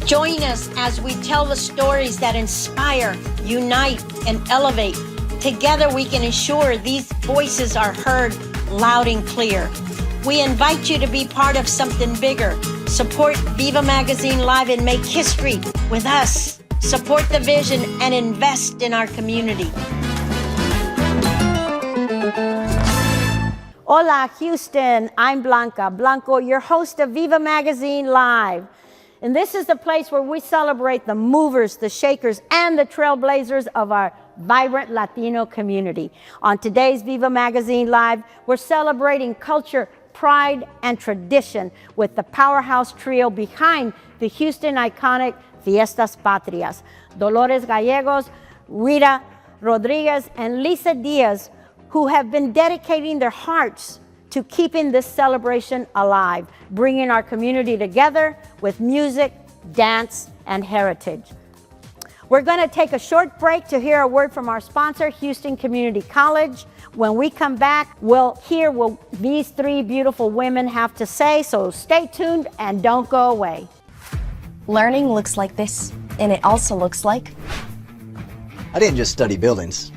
Join us as we tell the stories that inspire, unite, and elevate. Together we can ensure these voices are heard loud and clear. We invite you to be part of something bigger. Support VIVA Magazine Live and make history with us. Support the vision and invest in our community. Hola, Houston. I'm Blanca Blanco, your host of VIVA Magazine Live. And this is the place where we celebrate the movers, the shakers, and the trailblazers of our vibrant Latino community. On today's VIVA Magazine Live, we're celebrating culture, pride, and tradition with the powerhouse trio behind the Houston iconic Fiestas Patrias, Dolores Gallegos, Rita Rodriguez, and Lisa Díaz, who have been dedicating their hearts to keeping this celebration alive, bringing our community together with music, dance, and heritage. We're going to take a short break to hear a word from our sponsor, Houston Community College. When we come back, we'll hear what these three beautiful women have to say, so stay tuned and don't go away. Learning looks like this, and it also looks like... I didn't just study buildings.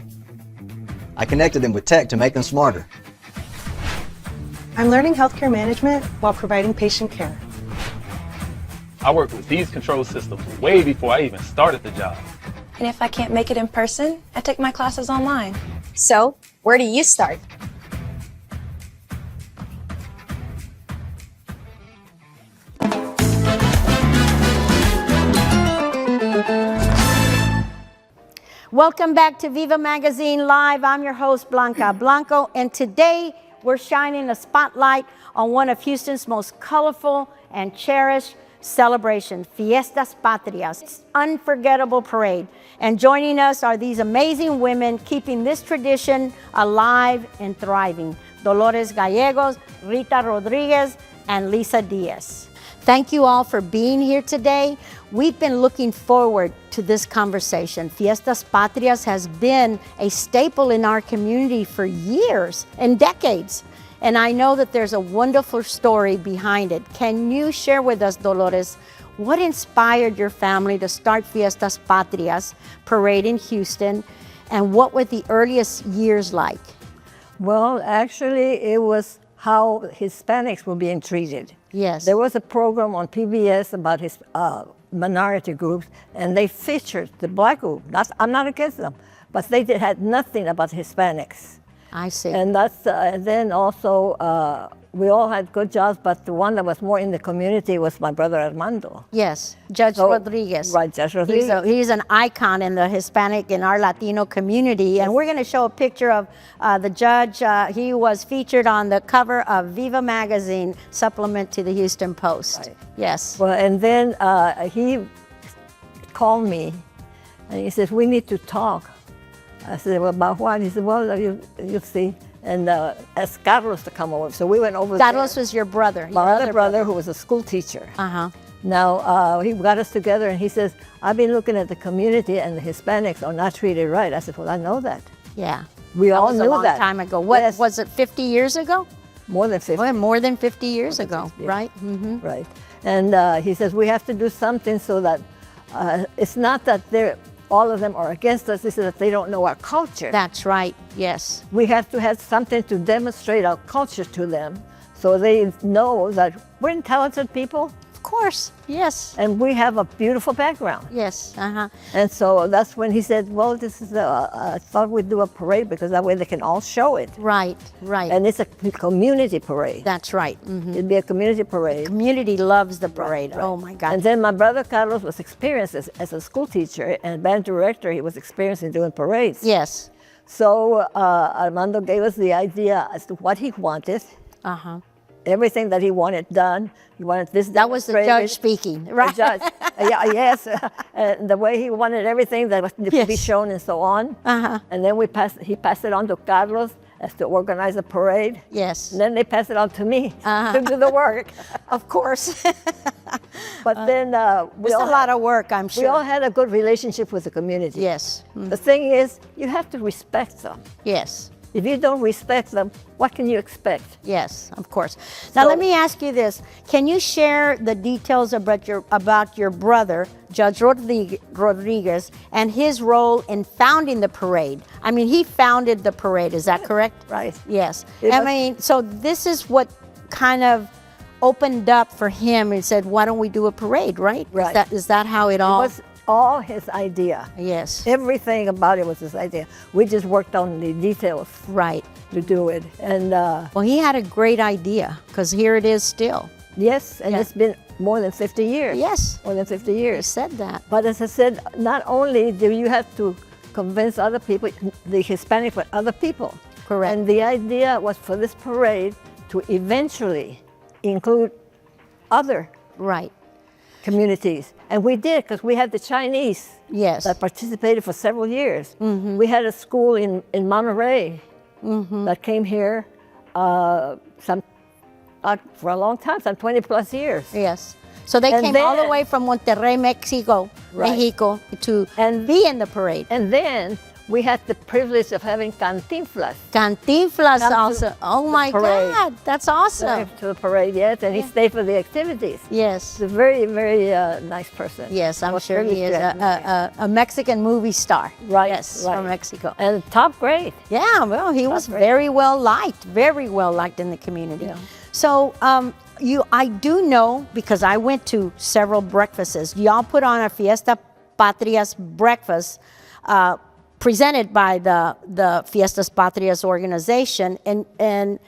I connected them with tech to make them smarter. I'm learning healthcare management while providing patient care. I worked with these control systems way before I even started the job. And if I can't make it in person, I take my classes online. So, where do you start? Welcome back to VIVA Magazine Live. I'm your host, Blanca Blanco, and today we're shining a spotlight on one of Houston's most colorful and cherished celebrations, Fiestas Patrias. It's an unforgettable parade. And joining us are these amazing women keeping this tradition alive and thriving. Dolores Gallegos, Rita Rodriguez, and Lisa Díaz. Thank you all for being here today. We've been looking forward to this conversation. Fiestas Patrias has been a staple in our community for years and decades. And I know that there's a wonderful story behind it. Can you share with us, Dolores, what inspired your family to start Fiestas Patrias parade in Houston, and what were the earliest years like? Well, actually, it was how Hispanics were being treated. Yes. There was a program on PBS about his minority groups, and they featured the black group. I'm not against them, but they had nothing about Hispanics. I see. And that's, and then also, we all had good jobs, but the one that was more in the community was my brother Armando. Yes, Judge Rodriguez. Right, Judge Rodriguez. He's an icon in the Hispanic, in our Latino community. And we're going to show a picture of the judge. He was featured on the cover of VIVA Magazine supplement to the Houston Post. Right. Yes. Well, and then he called me, and he says, we need to talk. I said, well, about what? He said, well, you see. And asked Carlos to come over. So we went over Carlos was your brother. My other brother, who was a school teacher. Uh-huh. Now, he got us together, and he says, I've been looking at the community, and the Hispanics are not treated right. I said, well, I know that. Yeah. We all knew that. That was a long time ago. What, yes. Was it 50 years ago? More than 50. Well, more than 50 years ago, 50, yeah. right? Mm-hmm. Right. And he says, we have to do something so that it's not that all of them are against us, it's that they don't know our culture. That's right, yes. We have to have something to demonstrate our culture to them so they know that we're intelligent people. Of course, yes. And we have a beautiful background. Yes, uh-huh. And so that's when he said, well, this is I thought we'd do a parade because that way they can all show it. Right, right. And it's a community parade. That's right. Mm-hmm. It'd be a community parade. The community loves the parade. Right. Oh my God. And then my brother Carlos was experienced as a school teacher and band director. He was experienced in doing parades. Yes. So Armando gave us the idea as to what he wanted. Uh-huh. Everything that he wanted done. He wanted this. That was the judge speaking, right? The judge. Yeah, yes. The way he wanted everything that was to be shown and so on. Uh-huh. And then he passed it on to Carlos as to organize a parade. Yes. And then they passed it on to me to do the work. Of course. But then it's a lot of work, I'm sure. We all had a good relationship with the community. Yes. Mm. The thing is, you have to respect them. Yes. If you don't respect them, what can you expect? Yes, of course. Now So- let me ask you this: can you share the details about your brother, Judge Rodriguez, and his role in founding the parade? I mean, he founded the parade. Is that correct? Right. Yes. It I was- mean, so this is what kind of opened up for him and said, "Why don't we do a parade?" Right? Right. Is that how it It all? was all his idea. Yes. Everything about it was his idea. We just worked on the details Right. to do it. And Well, he had a great idea because here it is still. yes, and Yeah. it's been more than 50 years. Yes. More than 50 He years. said that. But as I said, not only do you have to convince other people, the Hispanic, but other people. Correct. And the idea was for this parade to eventually include other Right. communities. And we did, because we had the Chinese Yes. that participated for several years. We had a school in Monterey that came here for a long time, some 20 plus years. Yes. So they And came all the then- way from Monterrey, Mexico, Right. Mexico, to And- be in the parade. And then we had the privilege of having Cantinflas Cantinflas Come to also. Oh the my parade. God, that's awesome. to the parade, yes, and he stayed for the activities. Yes. He's a very, very nice person. Yes, I'm Was sure he is privileged to have him. a Mexican movie star. Right, Yes, right. from Mexico. And top grade. Yeah, well, he was great. very well liked in the community. Yeah. So, I do know, because I went to several breakfasts. Y'all put on a Fiesta Patrias breakfast presented by the Fiestas Patrias organization, and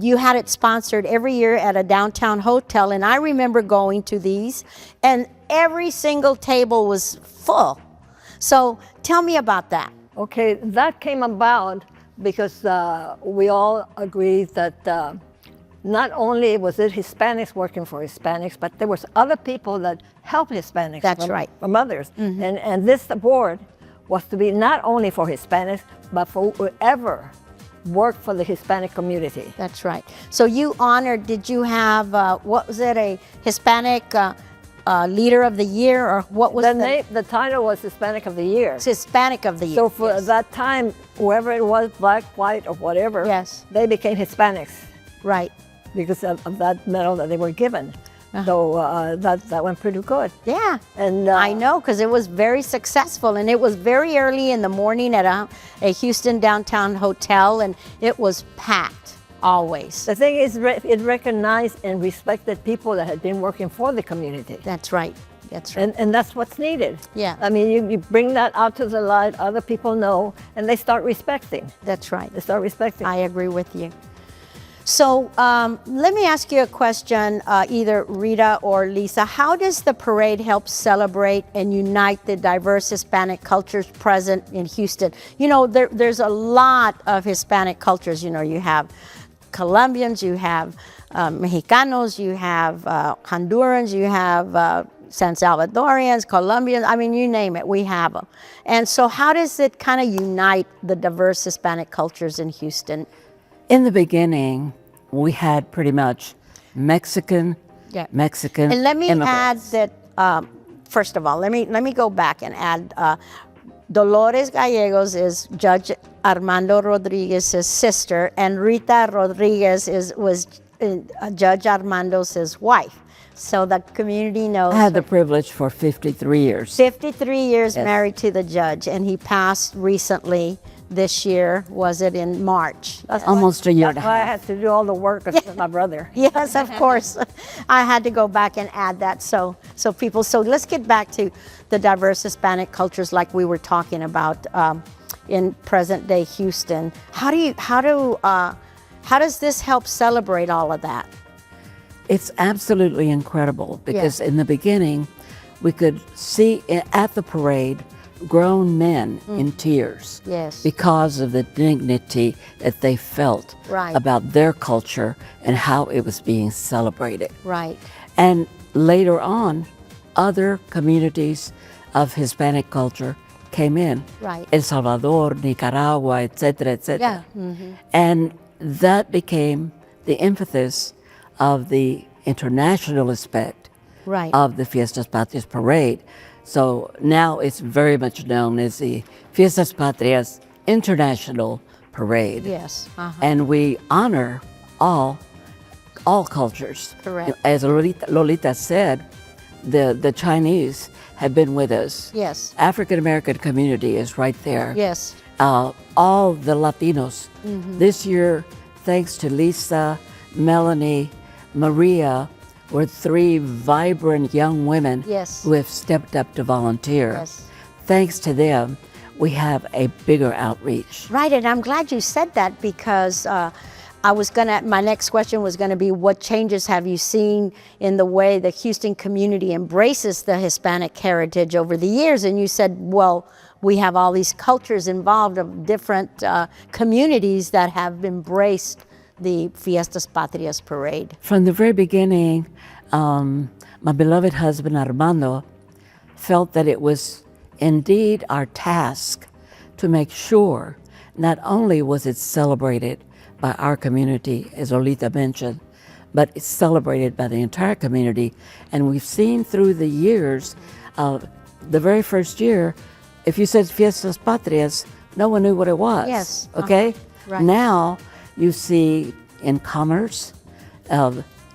you had it sponsored every year at a downtown hotel. And I remember going to these, and every single table was full. So, tell me about that. Okay, that came about because we all agreed that not only was it Hispanics working for Hispanics, but there was other people that helped Hispanics. That's from, right. From others. And this board was to be not only for Hispanics, but for whoever worked for the Hispanic community. That's right. So you honored, did you have, what was it, a Hispanic Leader of the Year, or what was The title was Hispanic of the Year. Hispanic of the Year? So for yes. that time, whoever it was, black, white, or whatever, Yes. they became Hispanics Right. because of that medal that they were given. So that went pretty good. Yeah. And I know, because it was very successful, and it was very early in the morning at a Houston downtown hotel, and it was packed always. The thing is, it recognized and respected people that had been working for the community. That's right. That's right. And that's what's needed. Yeah. I mean, you bring that out to the light, other people know, and they start respecting. That's right. They start respecting. I agree with you. So let me ask you a question, either Rita or Lisa. How does the parade help celebrate and unite the diverse Hispanic cultures present in Houston? You know, there's a lot of Hispanic cultures. You know, you have Colombians, you have Mexicanos, you have Hondurans, you have San Salvadorians, Colombians, I mean, you name it, we have them. And so how does it kind of unite the diverse Hispanic cultures in Houston? In the beginning, we had pretty much Mexican And let me immigrants. add that, first of all, let me go back and add, Dolores Gallegos is Judge Armando Rodriguez's sister, and Rita Rodriguez was Judge Armando's wife. So the community knows. I had the privilege for 53 years. 53 years Yes. married to the judge, and he passed recently. This year, was it in March? Almost a year and a That's why I half. had to do all the work with my brother. Yes, of course. I had to go back and add that. So let's get back to the diverse Hispanic cultures like we were talking about in present day Houston. How does this help celebrate all of that? It's absolutely incredible because in the beginning, we could see at the parade grown men in tears Yes. because of the dignity that they felt Right. about their culture and how it was being celebrated. Right. And later on, other communities of Hispanic culture came in. Right. El Salvador, Nicaragua, et cetera, et cetera. Yeah. And that became the emphasis of the international aspect Right. of the Fiestas Patrias parade. So now it's very much known as the Fiestas Patrias International parade. Yes. And we honor all cultures. Correct. As Lolita said, the Chinese have been with us. Yes. African American community is right there. Yes. All the Latinos. This year, thanks to Lisa, Melanie, Maria, were 3 vibrant young women Yes. who have stepped up to volunteer. Yes. Thanks to them, we have a bigger outreach. Right, and I'm glad you said that because my next question was gonna be, what changes have you seen in the way the Houston community embraces the Hispanic heritage over the years? And you said, well, we have all these cultures involved of different communities that have embraced the Fiestas Patrias parade. From the very beginning, my beloved husband Armando felt that it was indeed our task to make sure not only was it celebrated by our community, as Lolita mentioned, but it's celebrated by the entire community. And we've seen through the years, the very first year, if you said Fiestas Patrias, no one knew what it was. Yes. Okay? Right. Now you see in commerce,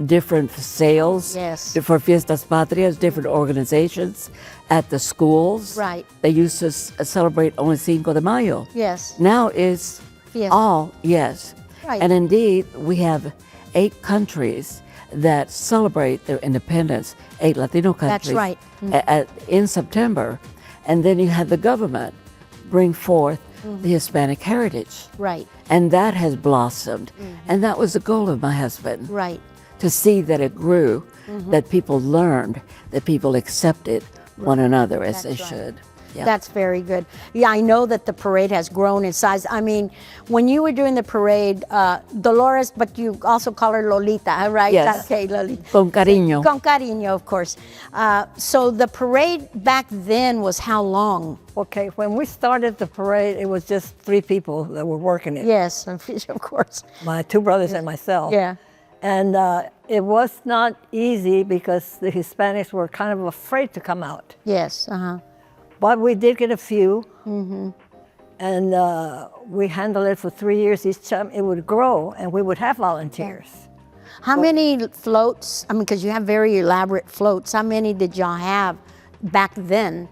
different sales Yes. for Fiestas Patrias, different organizations at the schools. Right. They used to celebrate only Cinco de Mayo. Yes. Now it's Fiesta. all, yes. Right. And indeed, we have 8 countries that celebrate their independence, 8 Latino countries. right. In September. And then you have the government bring forth the Hispanic heritage. Right, And that has blossomed. And that was the goal of my husband, right. to see that it grew, that people learned, that people accepted one another as they That's right. should. Yeah. That's very good. Yeah, I know that the parade has grown in size. I mean, when you were doing the parade, Dolores, but you also call her Lolita, right? Yes. Okay, Lolita. Con cariño. Con cariño, of course. So the parade back then was how long? Okay, when we started the parade, it was just 3 people that were working it. Yes, of course. My 2 brothers and myself. Yeah. And it was not easy because the Hispanics were kind of afraid to come out. Yes, uh-huh. But we did get a few, and we handled it for 3 years. Each time it would grow, and we would have volunteers. How many floats, I mean, because you have very elaborate floats, how many did y'all have back then?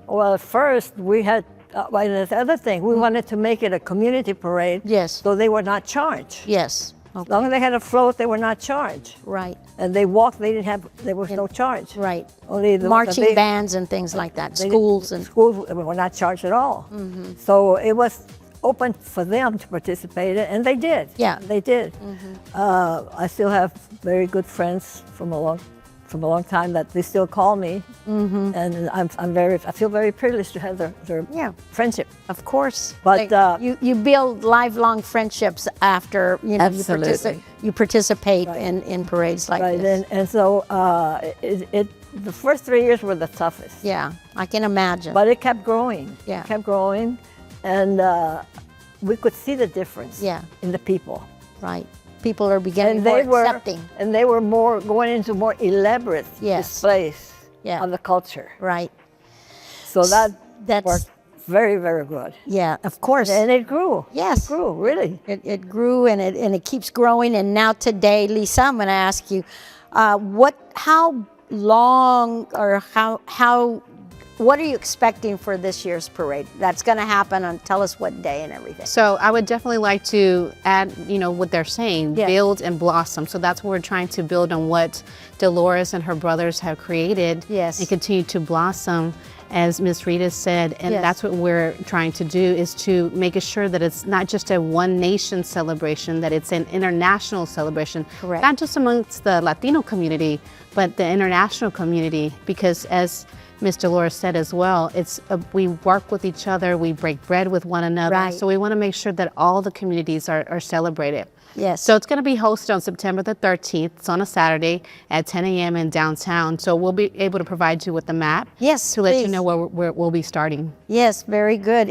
Well, at first we had, well, the other thing, we wanted to make it a community parade. Yes. So they were not charged. Yes. As long as they had a float, they were not charged. Right, And they walked, there was no charge. right. Only Marching bands and things like that, schools and... Schools were not charged at all. So it was open for them to participate, and they did. Yeah. They did. I still have very good friends from a long time that they still call me, and I feel very privileged to have their Yeah. friendship. Of course. But, you build lifelong friendships after Absolutely. you participate in parades like Right, this. and so the first 3 years were the toughest. Yeah, I can imagine. But it kept growing. Yeah. It kept growing, and we could see the difference Yeah. in the people. Right. People are beginning And more accepting. and they were more going into more elaborate Yes. displays Yeah. of the culture. Right. So that That's- worked very, very good. Yeah, of course. And it grew. Yes. It grew, really. It grew and it keeps growing. And now today, Lisa, I'm going to ask you, how long or what are you expecting for this year's parade? That's going to happen, and tell us what day and everything. So I would definitely like to add, what they're saying, Yes. build and blossom. So that's what we're trying to build on what Dolores and her brothers have created. Yes. And continue to blossom, as Ms. Rita said. And Yes. that's what we're trying to do, is to make sure that it's not just a one nation celebration, that it's an international celebration. Correct. Not just amongst the Latino community, but the international community, because as Ms. Dolores said as well, we work with each other, we break bread with one another. Right. So we want to make sure that all the communities are celebrated. Yes. So it's going to be hosted on September the 13th. It's on a Saturday at 10 a.m. in downtown. So we'll be able to provide you with the map. Yes, To let you please. know where we'll be starting. Yes, very good.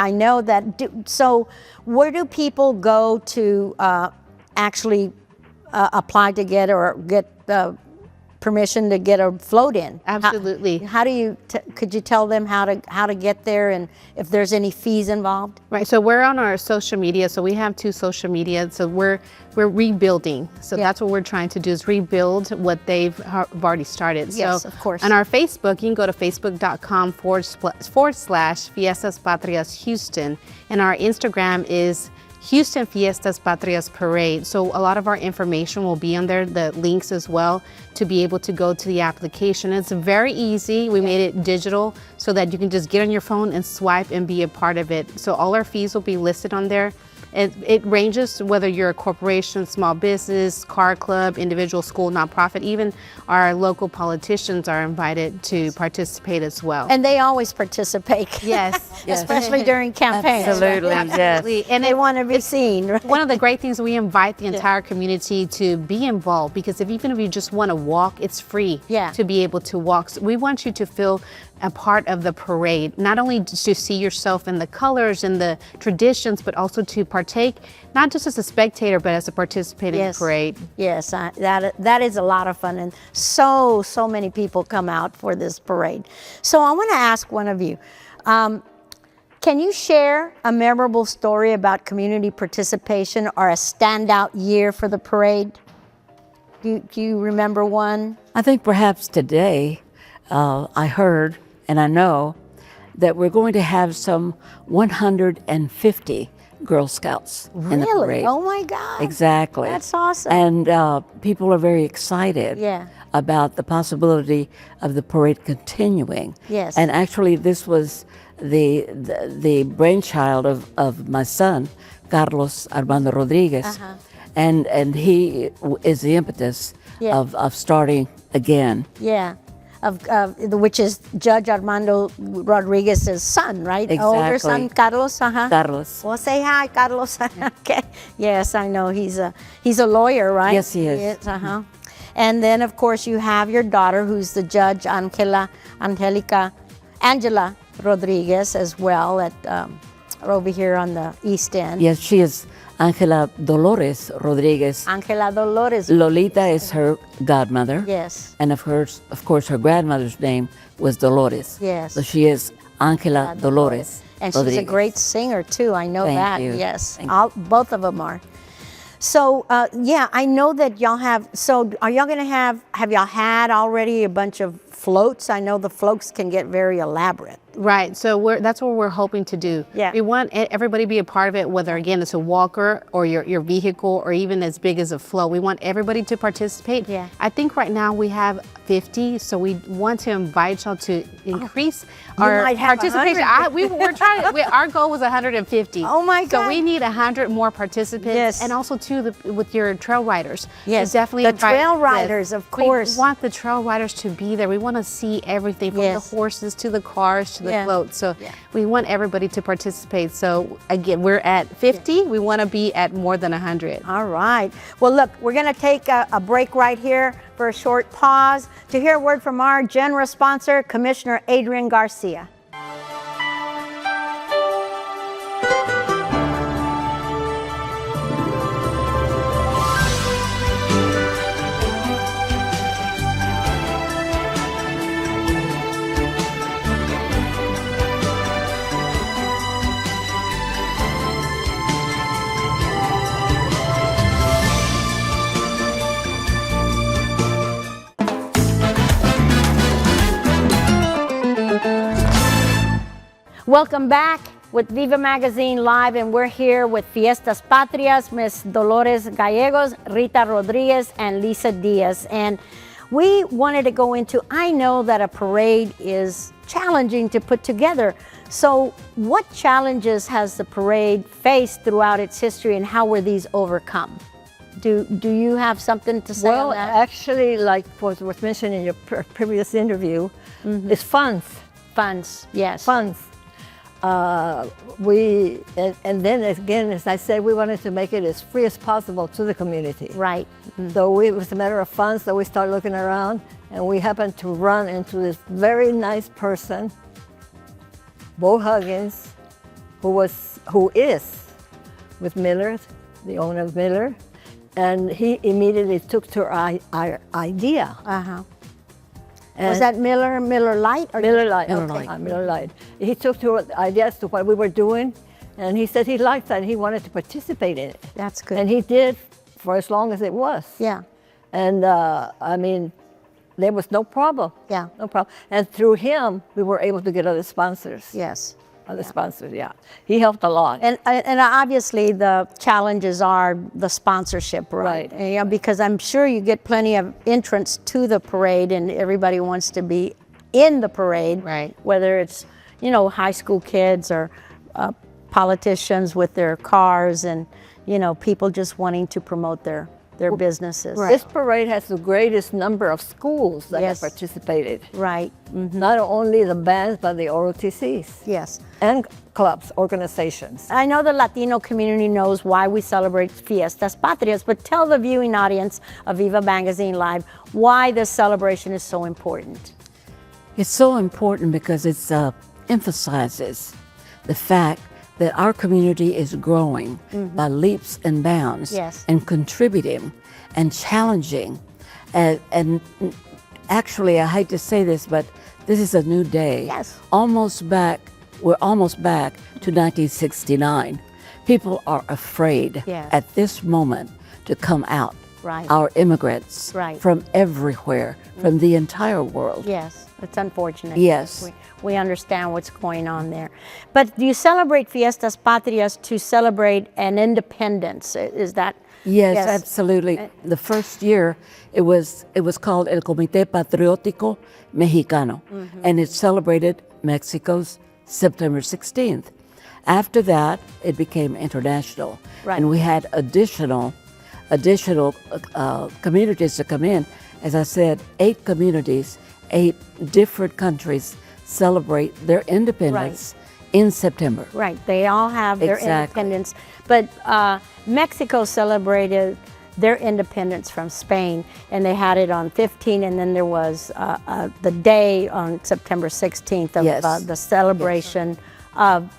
I know that. So where do people go to actually apply to get permission to get a float in. Absolutely. How do you, could you tell them how to get there and if there's any fees involved? Right, so we're on our social media. So we have 2 social media. So we're rebuilding. So that's what we're trying to do, is rebuild what they've already started. Yes, so of course. On our Facebook, you can go to facebook.com/Fiestas Patrias Houston. And our Instagram is Houston Fiestas Patrias Parade. So a lot of our information will be on there, the links as well, to be able to go to the application. It's very easy. We made it digital so that you can just get on your phone and swipe and be a part of it. So all our fees will be listed on there. It ranges whether you're a corporation, small business, car club, individual, school, nonprofit. Even our local politicians are invited to participate as well. And they always participate. Yes. Especially during campaigns. Absolutely, Absolutely. And They want to be seen. Right? one of the great things, we invite the entire community to be involved, because even if you just want to walk, it's free to be able to walk. So we want you to feel a part of the parade, not only to see yourself in the colors and the traditions, but also to partake, not just as a spectator, but as a participant in the parade. Yes, that is a lot of fun, and so many people come out for this parade. So I want to ask one of you, can you share a memorable story about community participation or a standout year for the parade? Do you remember one? I think perhaps today I heard and I know that we're going to have some 150 Girl Scouts in the parade. Oh my God. Exactly. That's awesome. And people are very excited about the possibility of the parade continuing. Yes. And actually this was the brainchild of my son, Carlos Armando Rodriguez. And he is the impetus of starting again. Yeah. Which is Judge Armando Rodriguez's son, right? Exactly. Older son, Carlos. Carlos. Well, say hi, Carlos. Okay. Yes, I know he's a lawyer, right? Yes, he is. Yes, And then, of course, you have your daughter, who's the Judge Angela Rodriguez, as well, at over here on the East End. Yes, she is Angela Dolores Rodriguez. Angela Dolores. Lolita is her godmother. Yes. And of course, her grandmother's name was Dolores. Yes. So she is Angela Dolores. And Rodriguez. she's a great singer too. I know Thank that. you. Yes, Thank both of them are. So I know that y'all have. So are y'all gonna have y'all had already a bunch of floats? I know the floats can get very elaborate. Right, so that's what we're hoping to do. Yeah. We want everybody to be a part of it, whether again it's a walker or your vehicle or even as big as a float. We want everybody to participate. Yeah. I think right now we have 50, so we want to invite y'all to increase our might have participation. 100. We're trying. Our goal was 150. Oh my God! So we need 100 more participants. Yes. And also too with your trail riders. Yes. So definitely The invite trail riders, of course. We want the trail riders to be there. We want to see everything from the horses to the cars to the floats. So we want everybody to participate. So again, we're at 50. We want to be at more than 100. All right. Well, look, we're going to take a break right here for a short pause to hear a word from our generous sponsor, Commissioner Adrian Garcia. Welcome back with Viva Magazine Live, and we're here with Fiestas Patrias, Miss Dolores Gallegos, Rita Rodriguez, and Lisa Díaz. And we wanted to go into, I know that a parade is challenging to put together. So what challenges has the parade faced throughout its history, and how were these overcome? Do you have something to say on that? Well, actually, like was mentioned in your previous interview, it's funds. Funds, yes. Funds. And then again, as I said, we wanted to make it as free as possible to the community. Right. So it was a matter of funds, so we started looking around, and we happened to run into this very nice person, Bo Huggins, who is with Miller, the owner of Miller, and he immediately took to our idea. Uh-huh. And Was that Miller Lite? Or Miller Lite. Miller Okay. Lite. Miller Lite. He took to ideas to what we were doing, and he said he liked that. He wanted to participate in it. That's good. And he did for as long as it was. Yeah. And I mean, there was no problem. Yeah. No problem. And through him, we were able to get other sponsors. Yes. Other sponsors, yeah. He helped a lot. And obviously the challenges are the sponsorship, right? Right. And, you know, because I'm sure you get plenty of entrants to the parade, and everybody wants to be in the parade, Right. Whether it's, you know, high school kids or politicians with their cars, and, you know, people just wanting to promote their businesses. This parade has the greatest number of schools that Yes. have participated. Right. Not only the bands, but the ROTCs. Yes. And clubs, organizations. I know the Latino community knows why we celebrate Fiestas Patrias, but tell the viewing audience of VIVA Magazine Live why this celebration is so important. It's so important because it emphasizes the fact that our community is growing by leaps and bounds, Yes. and contributing and challenging. And actually, I hate to say this, but this is a new day. Yes. We're almost back to 1969. People are afraid Yes. at this moment to come out. Right. Our immigrants Right. from everywhere, from the entire world. Yes, it's unfortunate. Yes. We understand what's going on there. But do you celebrate Fiestas Patrias to celebrate an independence? Is that? Yes, absolutely. The first year, it was called El Comité Patriótico Mexicano, and it celebrated Mexico's September 16th. After that, it became international, Right. and we had additional communities to come in. As I said, 8 communities, 8 different countries celebrate their independence in September. Right, they all have their Exactly. independence. But Mexico celebrated their independence from Spain, and they had it on 15, and then there was the day on September 16th of Yes. the celebration of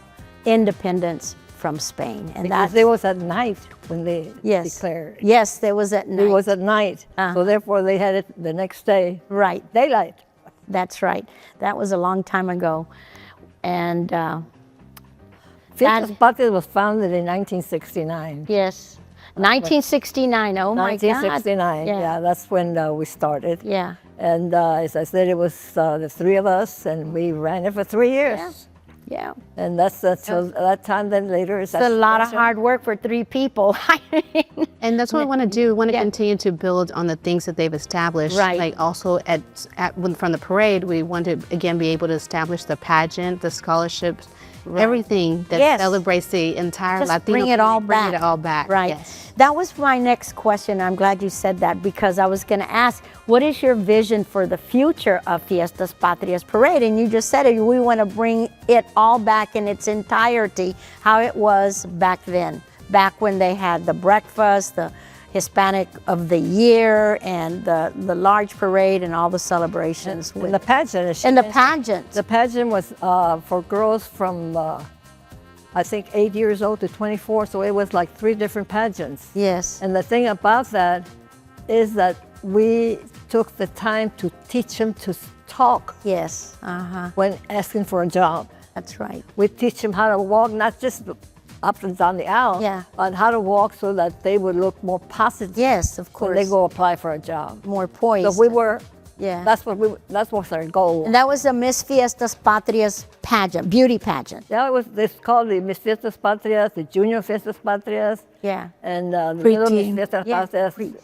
independence from Spain. And Because it was at night when they yes, declared. yes, there was at night. It was at night. So therefore they had it the next day. Right. Daylight. That's right. That was a long time ago. And Fiestas Patrias was founded in 1969. yes, 1969. Oh my God. 1969, yeah, that's when we started. Yeah. And as I said, it was the 3 of us, and we ran it for 3 years. Yeah. And that's till that time. Then later, It's a lot of hard work for 3 people. I mean, And that's what we want to do. We want to continue to build on the things that they've established. Right. Like also from the parade, we want to again be able to establish the pageant, the scholarships, everything that Yes. celebrates the entire just Latino bring it all community, back. Bring it all back. Right. Yes. That was my next question. I'm glad you said that, because I was going to ask, what is your vision for the future of Fiestas Patrias Parade? And you just said it. We want to bring it all back in its entirety, how it was back then, back when they had the breakfast, the Hispanic of the Year, and the large parade and all the celebrations. And the pageant. And the pageant. The pageant was for girls from, I think, 8 years old to 24, so it was like 3 different pageants. Yes. And the thing about that is that we took the time to teach them to talk Yes. Uh-huh. when asking for a job. That's right. We teach them how to walk, not just up and down the aisle, Yeah. but how to walk so that they would look more positive Yes, of when they course. go apply for a job. More poised. So we were, Yeah. that was our goal. And that was the Miss Fiestas Patrias pageant, beauty pageant. Yeah, it's called the Miss Fiestas Patrias, the Junior Fiestas Patrias, Yeah. and the Middle Miss Preteen. Fiestas Yeah. Patrias,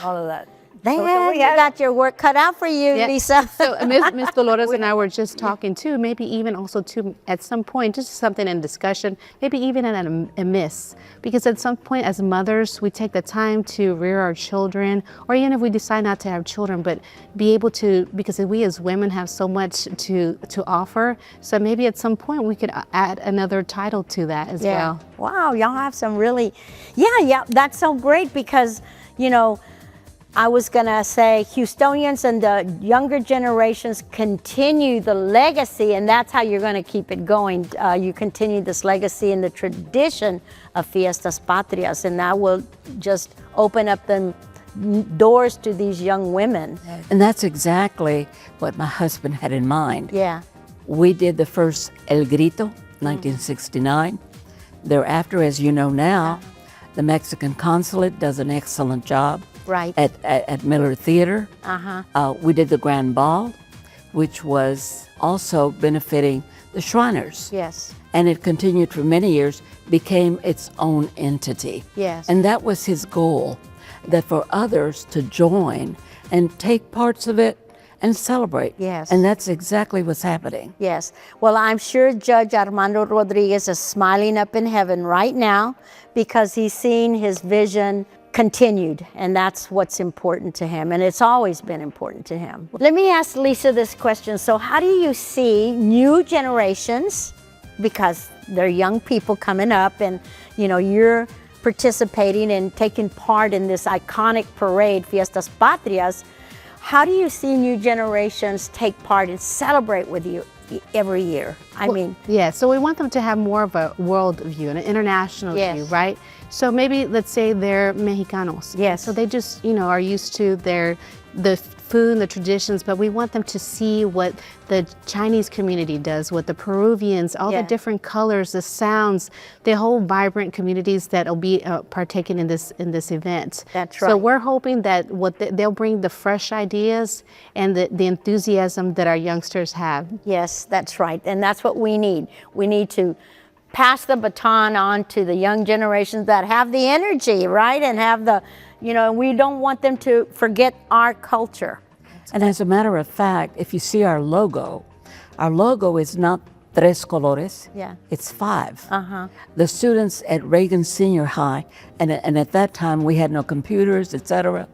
all of that. Damn, we you had- got your work cut out for you, Yeah. Lisa. So Miss Dolores and I were just talking too, maybe even also too, at some point, just something in discussion, maybe even in a miss. Because at some point as mothers, we take the time to rear our children, or even if we decide not to have children, but be able to, because we as women have so much to offer. So maybe at some point we could add another title to that as well. Wow, y'all have some really, yeah, that's so great, because, you know, I was gonna say Houstonians and the younger generations continue the legacy, and that's how you're gonna keep it going. You continue this legacy and the tradition of Fiestas Patrias, and that will just open up the doors to these young women. And that's exactly what my husband had in mind. Yeah. We did the first El Grito, 1969. Thereafter, as you know now, the Mexican consulate does an excellent job. Right. At Miller Theater. We did the Grand Ball, which was also benefiting the Shriners. Yes. And it continued for many years, became its own entity. Yes. And that was his goal, that for others to join and take parts of it and celebrate. Yes. And that's exactly what's happening. Yes. Well, I'm sure Judge Armando Rodriguez is smiling up in heaven right now because he's seen his vision continued, and that's what's important to him, and it's always been important to him. Let me ask Lisa this question. So how do you see new generations, because they're young people coming up, and you know, you're participating and taking part in this iconic parade, Fiestas Patrias, how do you see new generations take part and celebrate with you every year? Yeah, so we want them to have more of a world view, an international view, right? So maybe let's say they're Mexicanos. Yes. So they just, you know, are used to the food and the traditions, but we want them to see what the Chinese community does, what the Peruvians, all the different colors, the sounds, the whole vibrant communities that will be partaking in this event. That's right. So we're hoping that they'll bring the fresh ideas and the enthusiasm that our youngsters have. Yes, that's right, and that's what we need. We need to pass the baton on to the young generations that have the energy, right? And have the, you know, we don't want them to forget our culture. And as a matter of fact, if you see our logo is not tres colores, it's 5. The students at Reagan Senior High, and at that time we had no computers, etc.,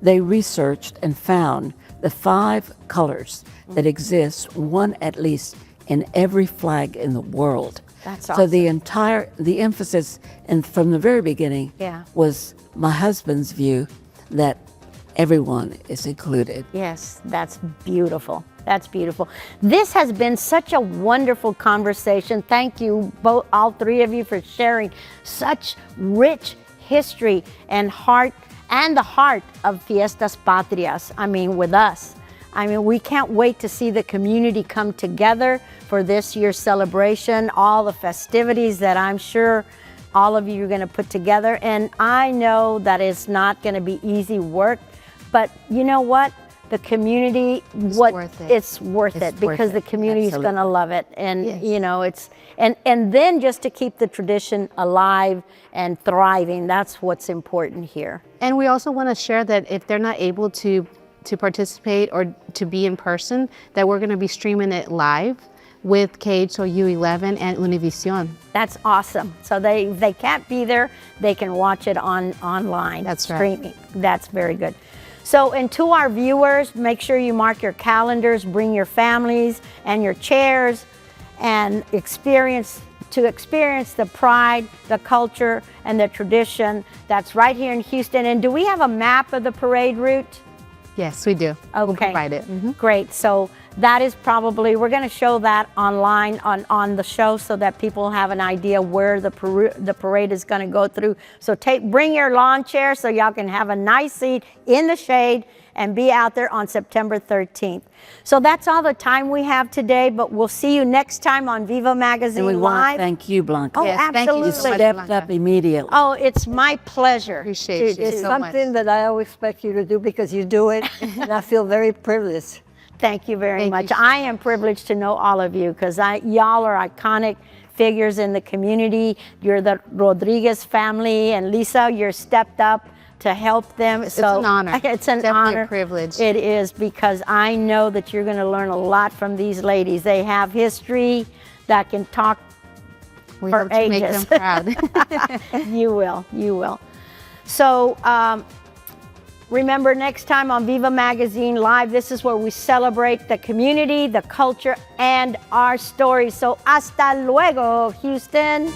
they researched and found the 5 colors that exist, one at least in every flag in the world. That's So awesome. the emphasis, and from the very beginning, was my husband's view that everyone is included. Yes, that's beautiful. That's beautiful. This has been such a wonderful conversation. Thank you, all 3 of you, for sharing such rich history and the heart of Fiestas Patrias, I mean, with us. I mean, we can't wait to see the community come together for this year's celebration, all the festivities that I'm sure all of you are going to put together. And I know that it's not going to be easy work, but you know what? The community, it's worth it because the community is going to love it. And, you know, and then just to keep the tradition alive and thriving, that's what's important here. And we also want to share that if they're not able to participate or to be in person, that we're going to be streaming it live with KHOU11 and Univision. That's awesome. So they can't be there, they can watch it online. That's right. Streaming. That's very good. So, and to our viewers, make sure you mark your calendars, bring your families and your chairs, and experience the pride, the culture, and the tradition that's right here in Houston. And do we have a map of the parade route? Yes, we do. Okay. We'll provide it. Great. So that is probably, we're going to show that online on the show so that people have an idea where the parade is going to go through. So bring your lawn chair so y'all can have a nice seat in the shade and be out there on September 13th. So that's all the time we have today, but we'll see you next time on Viva Magazine And we want Live. to thank you, Blanca. Oh, Yes, thank you absolutely. You so much, stepped Blanca. up immediately. Oh, it's my pleasure. Appreciate you It's so much. something that I always expect you to do because you do it, and I feel very privileged. Thank you very Thank much. you so I am privileged to know all of you because y'all are iconic figures in the community. You're the Rodriguez family, and Lisa, you're stepped up to help them. It's an honor. It's an Definitely honor. a privilege. It is, because I know that you're going to learn a lot from these ladies. They have history that can talk We for hope to make ages. them proud. You will, you will. So remember, next time on Viva Magazine Live, this is where we celebrate the community, the culture, and our stories. So hasta luego, Houston.